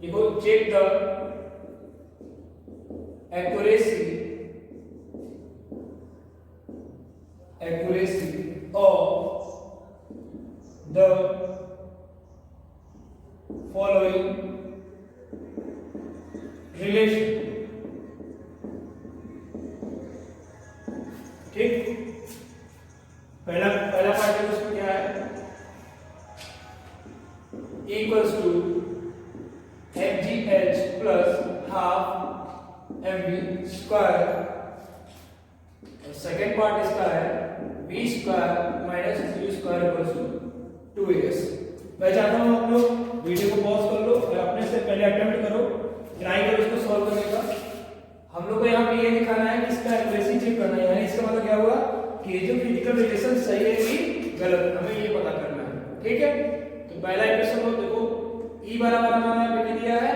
देखो check the accuracy of the following relation। ठीक, पहला पार्ट है उसमें क्या है, equals to FGH plus half MV square. Second part इसका है V square minus U square equals to 2AS। मैं चाहता हूँ आप लोग वीडियो को पॉज कर लो और अपने से पहले अटेम्प्ट करो, ट्राई करो इसको सॉल्व करने का। हम लोग को यहाँ पे ये दिखाना है कि इसका एक्यूरेसी चेक करना है, यानी इसका मतलब क्या हुआ कि ये जो फिजिकल रिलेशन सही है कि गलत, हमें ये पता करना है। ठीक है, तो पहला इक्वेशन लो, देखो E बराबर हमारा यहाँ पे दिया है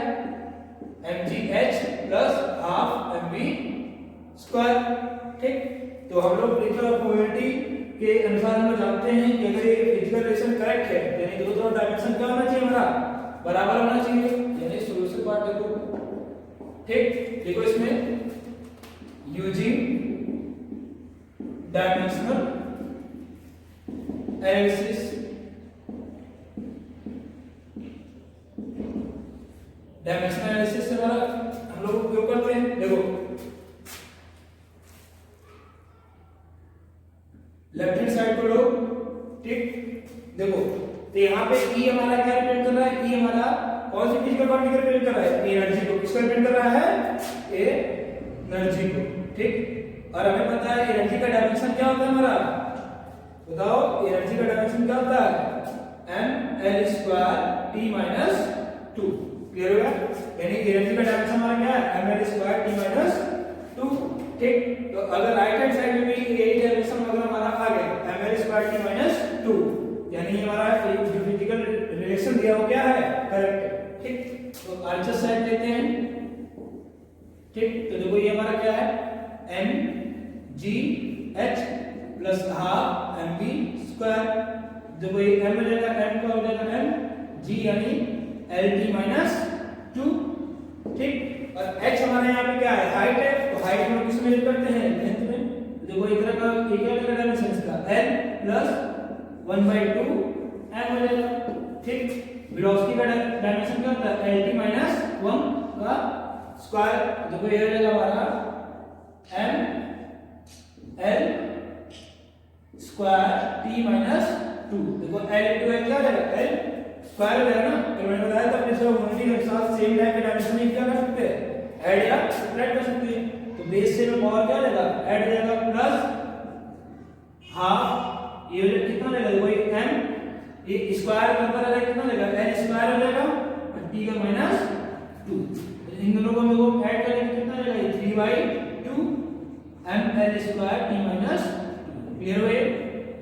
mgh plus half mv square. ठीक, तो हम लोग प्रिंसिपल ऑफ मोबिलिटी के अनुसार हम लोग जानते हैं कि अगर ये फिजिकल रिलेशन करेक्ट है यानी दोनों डायमेंशन क्या होना चाहिए, हमारा बराबर होना चाहिए, यानी सॉल्यूशन पार्ट देखो। ठीक, देखो इसमें using dimensional analysis, dimensional analysis से हमारा हम लोग उपयोग करते हैं। देखो लेफ्ट हैंड साइड को लो, ठीक, देखो तो यहाँ पे E हमारा क्या रिप्रेजेंट कर रहा है, E हमारा कौन सी फिजिकल क्वांटिटी को रिप्रेजेंट कर रहा है, एनर्जी को। किसको रिप्रेजेंट कर रहा है, एनर्जी को। ठीक, और हमें पता है एनर्जी का डायमेंशन क्या होता है हमारा, बताओ एनर्जी का डायमेंशन क्या होता है, mL²T-2। क्लियर हो गया, यानी एनर्जी का डायमेंशन हमारा क्या है, mL²T-2। ठीक, तो अगर राइट हैंड साइड में भी यही डायमेंशन अगर हमारा आ गया mL²T-2, यानी हमारा जो फिजिकल रिलेशन दिया वो क्या है, करेक्ट है। ठीक, तो आंसर साइड लेते हैं। ठीक, तो देखो ये हमारा क्या है, mgh plus half mv square. देखो ये m हो जाएगा, m का हो जाएगा m, g यानी LT-2। ठीक, और h हमारे यहाँ पे क्या है, हाइट है, तो हाइट हम किस में करते हैं, लेंथ में। देखो इधर का ये क्या होगा डायमेंशन इसका, l प्लस 1/2 m हो जाएगा। ठीक, वेलोसिटी का डायमेंशन क्या होता है, LT-1 का स्क्वायर। देखो ये हो जाएगा हमारा mL²T-2। देखो l into l क्या हो जाएगा, l स्क्वायर हो जाएगा ना। तो मैंने बताया था अपने सब मोमेंटी के साथ सेम टाइप के डायमेंशन में क्या कर सकते हैं, ऐड या सब्ट्रैक्ट कर सकते हैं। तो बेस से में पावर क्या हो जाएगा, ऐड हो जाएगा प्लस हाफ, ये कितना रहेगा, वही m, ये स्क्वायर के ऊपर रहेगा कितना रहेगा, l स्क्वायर हो जाएगा और t का -2। इन दोनों को हम लोग ऐड करेंगे कितना रहेगा, ये 3/2 mL²T-2। क्लियर हो गया।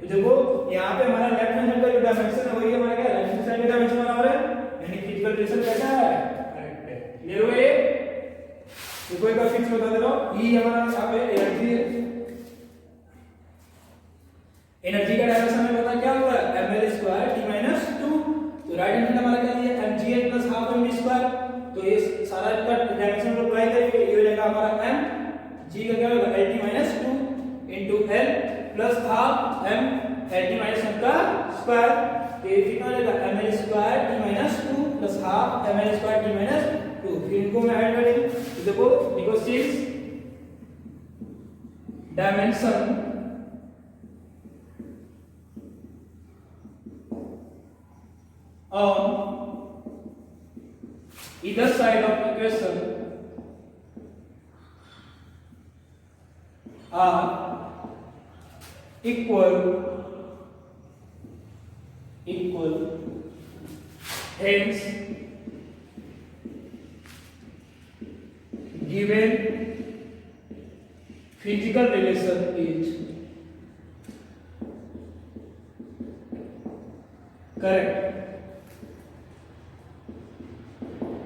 तो देखो यहाँ पे हमारा लेफ्ट हैंड साइड का जो डायमेंशन है वही हमारा क्या है, राइट हैंड साइड का डायमेंशन बराबर है, यानी फिजिकल रिलेशन कैसा है, करेक्ट है। क्लियर हो गया। देखो एक बार फिक्स बता दे रहा हूं, E हमारा यहाँ पे एनर्जी है, एनर्जी का डायमेंशन हमें पता क्या होता है, mL²T-2। तो राइट हैंड साइड हमारा क्या दिया, mgh plus half mv square. तो ये सारा इसका डायमेंशन को अप्लाई करेंगे, ये हो जाएगा हमारा m, g का क्या होगा LT-2 into l plus half m LT-1 का स्क्वायर। तो ये कितना हो जाएगा, mL²T-2 प्लस हाफ mL²T-2। फिर इनको मैं ऐड करेंगे, तो देखो because since dimension on either side of equation are equal, hence given physical relation is correct,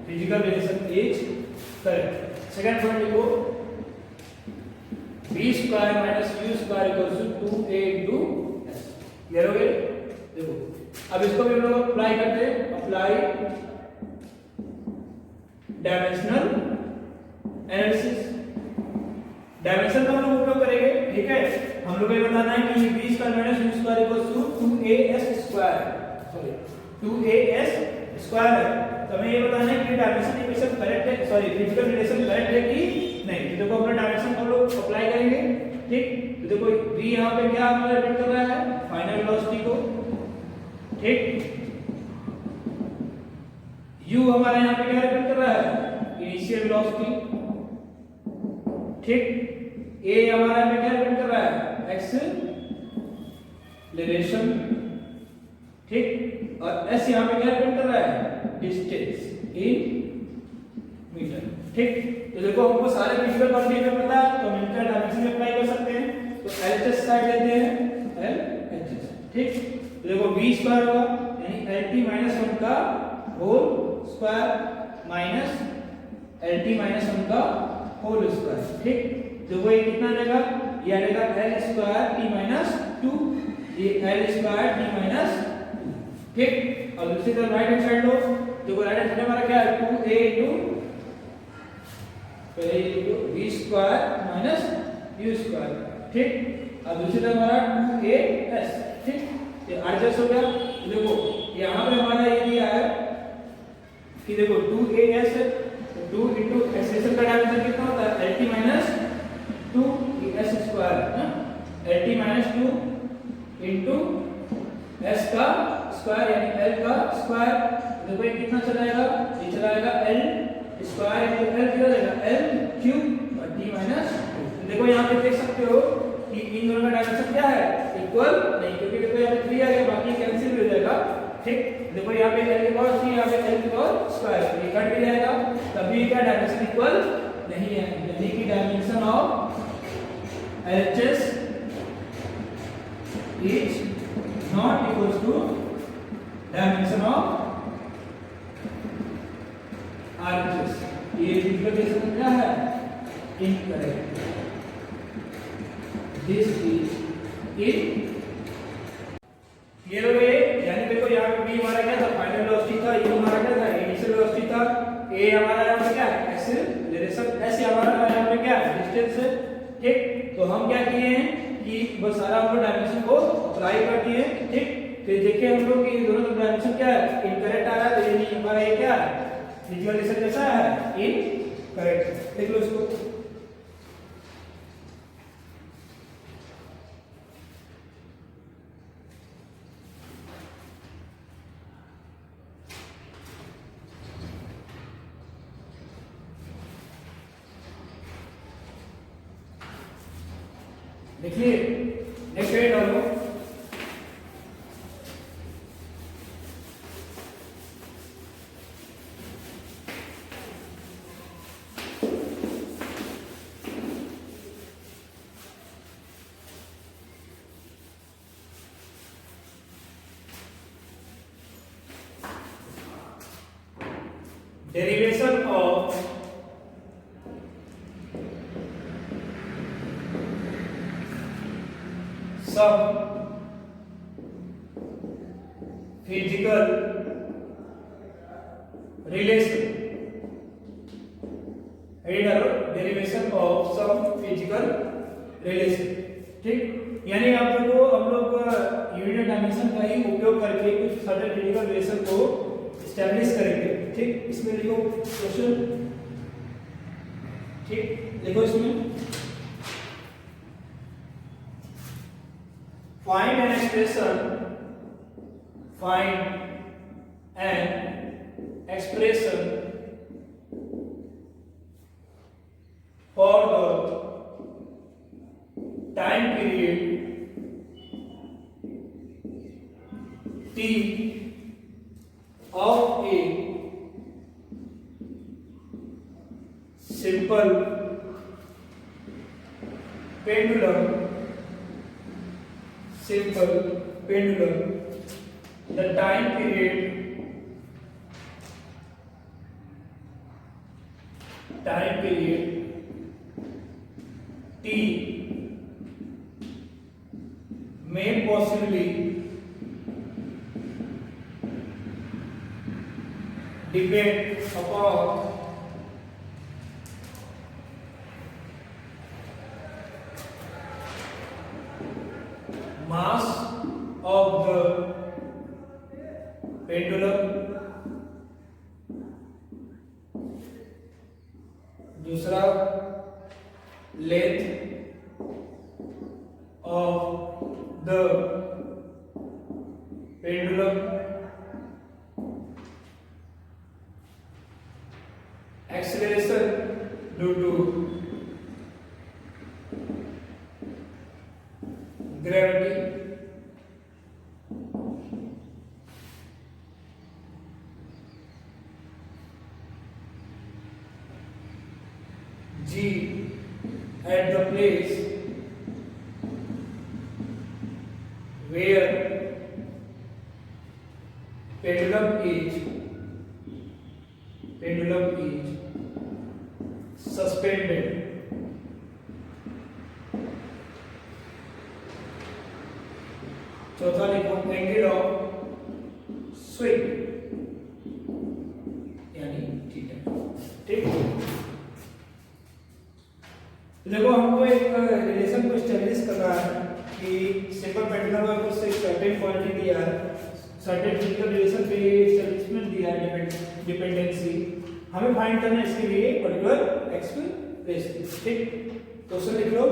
physical relation is correct। Second point लिखो, b square minus u square equals to 2a/s। Clear हो गया। देखो अब इसको भी हम लोग apply करते हैं, अप्लाई डायमेंशनल एनालिसिस। डायमेंशन का हम लोग उपयोग करेंगे, ठीक है। हम लोग को ये बताना है कि b square minus u square equals to 2as square, sorry 2as square है। तो हमें ये बताना है कि डायमेंशन इक्वेशन करेक्ट है, सॉरी फिजिकल रिलेशन करेक्ट है कि नहीं। तो देखो अपना डायमेंशन हम लोग अप्लाई करेंगे, ठीक। तो देखो v यहां पे क्या हमारा रिप्रेजेंट कर रहा है, फाइनल वेलोसिटी को, ठीक। u हमारा यहां पे क्या रिप्रेजेंट कर रहा है, इनिशियल वेलोसिटी, ठीक। a हमारा में क्या रिप्रेजेंट कर रहा है, एक्सेलरेशन, ठीक। और s यहां पे क्या रिप्रेजेंट कर रहा है, डिस्टेंस इन मीटर, ठीक। तो देखो हमको सारे फिजिकल क्वांटिटी में पता है, तो हम इनका डायमेंशन में अप्लाई कर सकते हैं। तो LHS साइड लेते हैं, LHS, ठीक। तो देखो v स्क्वायर होगा यानी LT माइनस 1 का whole square minus LT minus 1 का होल स्क्वायर, ठीक। तो वो ये कितना देगा, ये आएगा L स्क्वायर T माइनस 2, ये L स्क्वायर T माइनस 2, ठीक। और दूसरी तरफ राइट हैंड साइड लो, देखो राइट हैंड साइड हमारा क्या है, 2a इनटू पहले लिखो v square minus u square, ठीक। और दूसरी तरफ हमारा 2as, ठीक। ये एडजस्ट हो गया। देखो यहां पे हमारा ये दिया है कि देखो 2as है, तो 2 इनटू एक्सेलरेशन का डायमेंशन कितना होता है, LT minus 2 s square, LT minus 2 into s का स्क्वायर यानी l का स्क्वायर। देखो ये कितना चला जाएगा, ये चला जाएगा l स्क्वायर इनटू l कितना जाएगा, l क्यूब और t माइनस 2। देखो यहाँ पे देख सकते हो कि इन दोनों का डायमेंशन क्या है, इक्वल नहीं, क्योंकि देखो यहाँ पे 3 आ गया, बाकी कैंसिल हो जाएगा, ठीक। देखो यहाँ पे l की पावर 3, यहाँ पे l की पावर स्क्वायर, ये कट भी जाएगा, तभी क्या डायमेंशन इक्वल नहीं है, यानी कि dimension of LHS is not equals to dimension of RHS। ये डिफिकल्टेशन क्या है, incorrect, this is in clear हो गए। यानी देखो यहाँ पे b हमारा क्या था, फाइनल वेलोसिटी था, u हमारा क्या था, इनिशियल वेलोसिटी था, a हमारा यहाँ पे क्या है, एक्सेलरेशन, s हमारा यहाँ पे क्या है, डिस्टेंस है, ठीक। तो हम क्या किए हैं कि बस सारा हम लोग डायमेंशन को अप्लाई कर दिए, ठीक। फिर देखिए हम लोग कि दोनों का डायमेंशन क्या है, इनकरेक्ट आ रहा है, तो यानी हमारा ये क्या है, फिजिकल रिलेशन कैसा है, इनकरेक्ट। देख लो इसको, देखिए नेक्स्ट पेज डालो। Derivation of some physical relation, derivation of some physical relation, ठीक। यानी आप देखो हम लोग यूनिट डायमेंशन का ही उपयोग करके कुछ सर्टेन फिजिकल रिलेशन को एस्टैब्लिश करेंगे, ठीक। इसमें लिखो क्वेश्चन, ठीक। देखो इसमें find an expression for the time period t of a simple pendulum, the time period t may possibly depend upon दूसरा length of the pendulum acceleration due to gravity G at the place where pendulum is suspended चौथा लिखो angle of swing यानी theta. ठीक, देखो हमको एक relation को establish करना है कि सिंपल पेंडुलम का कुछ एक सर्टेन क्वांटिटी दिया है, सर्टेन फिजिकल रिलेशन पे एस्टैब्लिशमेंट दिया है, डिपेंडेंसी हमें फाइंड करना है, इसके लिए पर्टिकुलर एक्सप्रेशन। ठीक, क्वेश्चन लिख लो।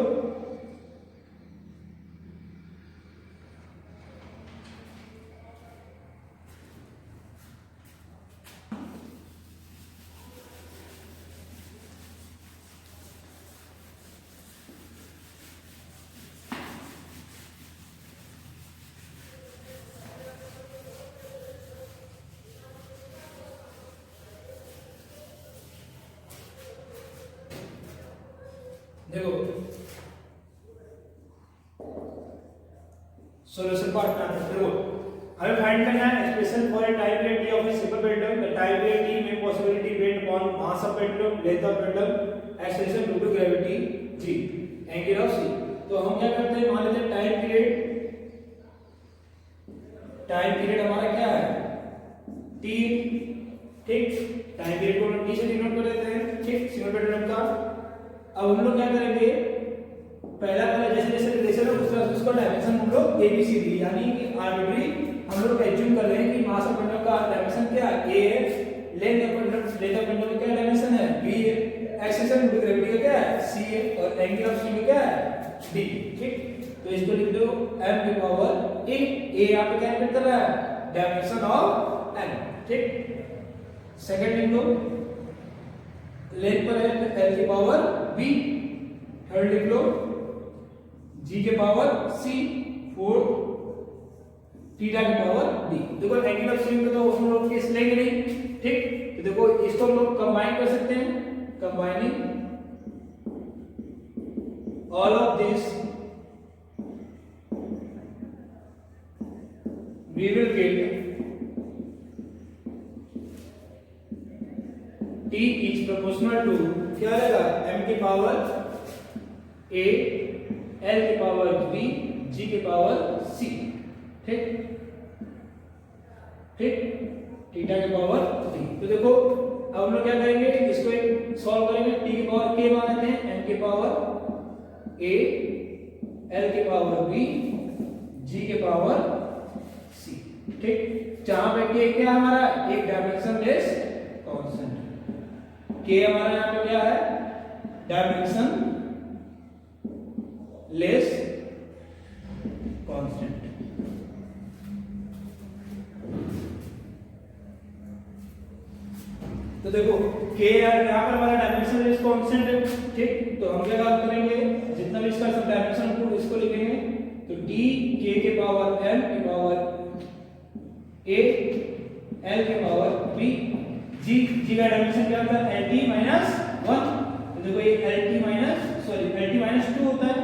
देखो सॉल्यूशन पार्ट में देखो हमें फाइंड करना है expression for a type a T of a simple pendulum. The type a T में possibility depend upon mass of pendulum, length of pendulum, acceleration due to gravity g, angle of C. तो हम क्या करते हैं, मान लेते हैं time period हमारा क्या है टी। ठीक, टाइम पीरियड को टी से डिनोट कर देते हैं। ठीक, सिंपल पेंडुलम का। अब हम लोग क्या करेंगे, पहला जैसे जैसे रिलेशन है उस तरह उसका डायमेंशन हम लोग ए बी सी डी यानी कि आर्बिट्री हम लोग एज्यूम कर रहे हैं कि मास ऑफ पेंडुलम का डायमेंशन क्या है, ए है, लेंथ ऑफ पेंडुलम का क्या डायमेंशन है, बी है, एक्सेलरेशन ड्यू टू ग्रेविटी का क्या है, सी है, और एंगल ऑफ सी का क्या है, डी। ठीक, तो इसको लिख दो m की पावर ए यहां पे क्या इंडिकेट कर रहा है, डायमेंशन ऑफ n। ठीक, सेकंड लिख लो, लेंथ पर है l की पावर b। थर्ड लिख लो g के पावर c, फोर्थ थीटा के पावर d। देखो एंगल ऑफ सी में तो हम लोग केस लेंगे नहीं। ठीक, तो देखो इसको हम लोग कंबाइन कर सकते हैं, combining all of this we will get t is proportional to क्या रहेगा, m की पावर a, l की पावर b, g की पावर c। ठीक, ठीक, थीटा की पावर d। तो देखो अब हम लोग क्या करेंगे, इसको एक सॉल्व करेंगे। t की पावर k मान लेते हैं, m की पावर a, l की पावर b, g की पावर c। ठीक, जहां पे k क्या हमारा एक डायमेंशन लेस कांस्टेंट, k हमारा यहां पे क्या है, डायमेंशन लेस कांस्टेंट। तो देखो k यहां पर हमारा डायमेंशन लेस कांस्टेंट है। ठीक, तो हम क्या बात करेंगे, जितना भी इसका सब डायमेंशन को इसको लिखेंगे तो d k के पावर m के पावर a, l के पावर b, g का डायमेंशन क्या होता है, lt माइनस 1। तो देखो ये lt माइनस 2 होता है,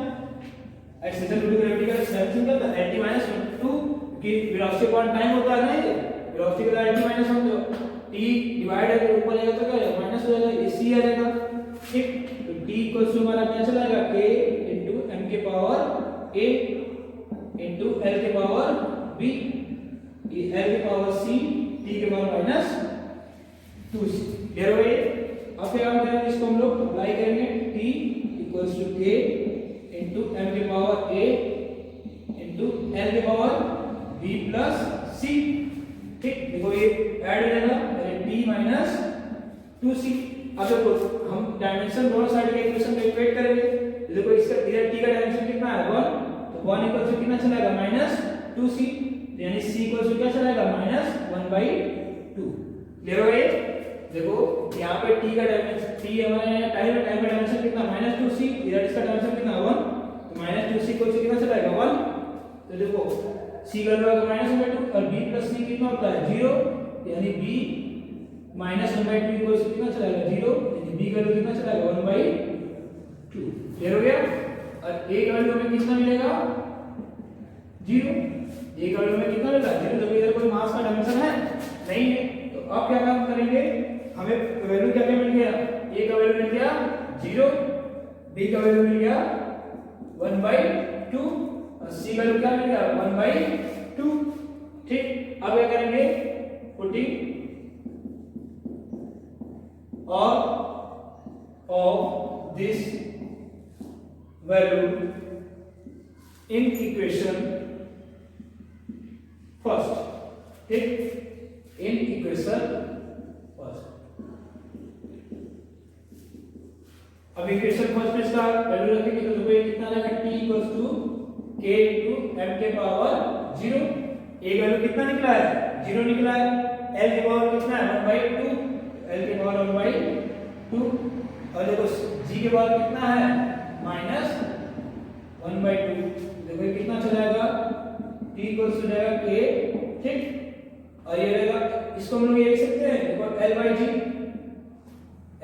एक्सेलरेशन ड्यू टू ग्रेविटी का डायमेंशन क्या होता है, lt माइनस 2 की वेलोसिटी अपॉन टाइम होता है ना, ये वेलोसिटी का lt माइनस 1 जो t डिवाइड अगर ऊपर जाएगा तो क्या माइनस हो जाएगा, ये c आ जाएगा। ठीक, तो t इक्वल्स टू हमारा क्या चला जाएगा, k इनटू m के पावर a इनटू l के पावर b, ये l के पावर c, t के पावर माइनस 2c। क्लियर हो गया। अब क्या करेंगे, इसको हम लोग अप्लाई करेंगे, t equals to k into m के पावर a इनटू l के पावर b प्लस c। ठीक, देखो ये ऐड हो जाएगा, t माइनस 2c। अब देखो हम डायमेंशन दोनों साइड के इक्वेशन को इक्वेट करेंगे। देखो इसका इधर t का डायमेंशन कितना है 1, तो 1 इक्वल टू कितना चला जाएगा -2c, यानी c इक्वल टू क्या चला जाएगा -1/2। क्लियर हो गया? देखो यहाँ पे t का डायमेंशन t हमारे टाइम का डायमेंशन कितना -2c, इधर इसका डायमेंशन कितना 1, तो -2c इक्वल टू कितना चला जाएगा 1। तो देखो c का वैल्यू -1/2 और b + c कितना होता है 0, यानी b -1/2 इक्वल टू कितना चला जाएगा 0, यानी b का वैल्यू कितना चला जाएगा 1/2। क्लियर हो गया? और a का वैल्यू हमें कितना मिलेगा 0, a का वैल्यू हमें कितना मिलेगा 0, जब इधर कोई मास का डायमेंशन है नहीं है। तो अब क्या काम करेंगे, हमें वैल्यू क्या क्या मिल गया, a का वैल्यू मिल गया 0, b का वैल्यू मिल गया 1/2 और c का वैल्यू क्या मिल गया 1/2। ठीक, अब क्या करेंगे, putting all of this value in equation first, ठीक, in equation first। अब इक्वेशन फर्स्ट में इसका वैल्यू रखेंगे तो देखो ये कितना आ जाएगा t equals to k into m के पावर 0। a का वैल्यू कितना निकला है 0 निकला है, l की पावर कितना है 1/2, l की पावर 1/2 और देखो g के पावर कितना है -1/2। देखो ये कितना चला जाएगा t इक्वल्स टू जाएगा k, ठीक, और ये रहेगा, इसको हम लोग ये लिख सकते हैं देखो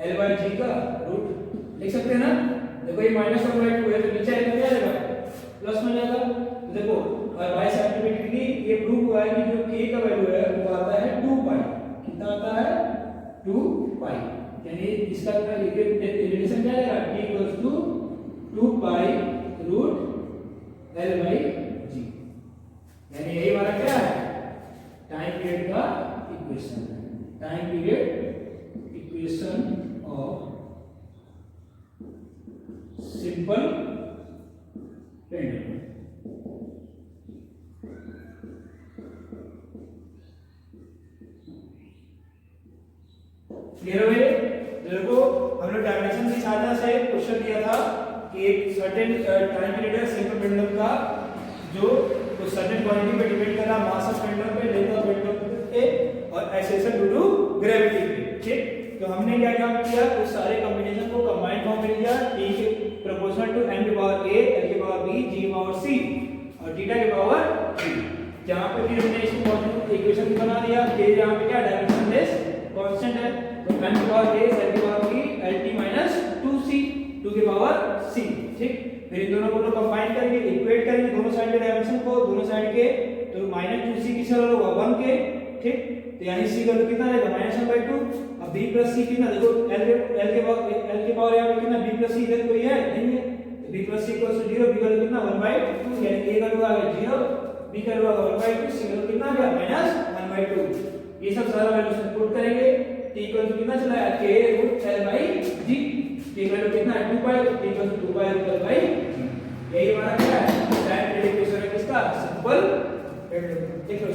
l/g का रूट लिख सकते हैं ना। देखो ये -1/2 है तो नीचे आएगा क्या आएगा प्लस में जाएगा। तो देखो और बाय साइंटिफिकली ये प्रूव हुआ है कि जो k का वैल्यू है वो आता है 2 पाई। कितना आता है 2 पाई, यानी इसका रिलेशन क्या आएगा t equals to 2 pi root l/g, यानी यही हमारा क्या है टाइम पीरियड का equation, time period equation of simple pendulum. Clear हो गए? देखो हम लोग डायमेंशन की सहायता से क्वेश्चन दिया था कि एक सर्टेन टाइम पीरियड है सिंपल पेंडुलम का जो कुछ सर्टेन क्वांटिटी पे डिपेंड कर रहा है, मास ऑफ पेंडुलम पे, लेंथ ऑफ पेंडुलम पे और एक्सेलेरेशन ड्यू टू ग्रेविटी पे। ठीक, तो हमने क्या काम किया, उस सारे कॉम्बिनेशन को कंबाइंड फॉर्म में लिया, t के प्रोपोर्शनल टू m के पावर a, l के पावर b, g के पावर c और थीटा के पावर 3। जहां पे फिर हमने इसको क्वांटिटी इक्वेशन बना दिया, k जहां पे क्या डायमेंशनलेस कांस्टेंट है, तो m के पावर a, l के पावर b, lt 2c, 2 के पावर c। ठीक, फिर इन दोनों को लोग कंबाइन करेंगे, इक्वेट करेंगे दोनों साइड के डायमेंशन को, दोनों साइड के, तो -2c किसका वैल्यू होगा 1 के। ठीक, तो यानी c का वैल्यू कितना रहेगा -1/2। अब b + c कितना, देखो l के पावर यहां पे कितना, b + c इधर कोई है नहीं है, तो b + c = 0, b का वैल्यू कितना 1/2, यानी a का वैल्यू आ गया 0, b का वैल्यू आ गया 1/2, c का वैल्यू कितना आ गया -1/2। ये सब सारा वैल्यू पुट करेंगे, t = कितना चला है k √ l/g, t का वैल्यू कितना है 2 पाई, t = 2 पाई l/g। यही हमारा क्या है टाइम पीरियड इक्वेशन है किसका सिंपल पेंडुलम। देखो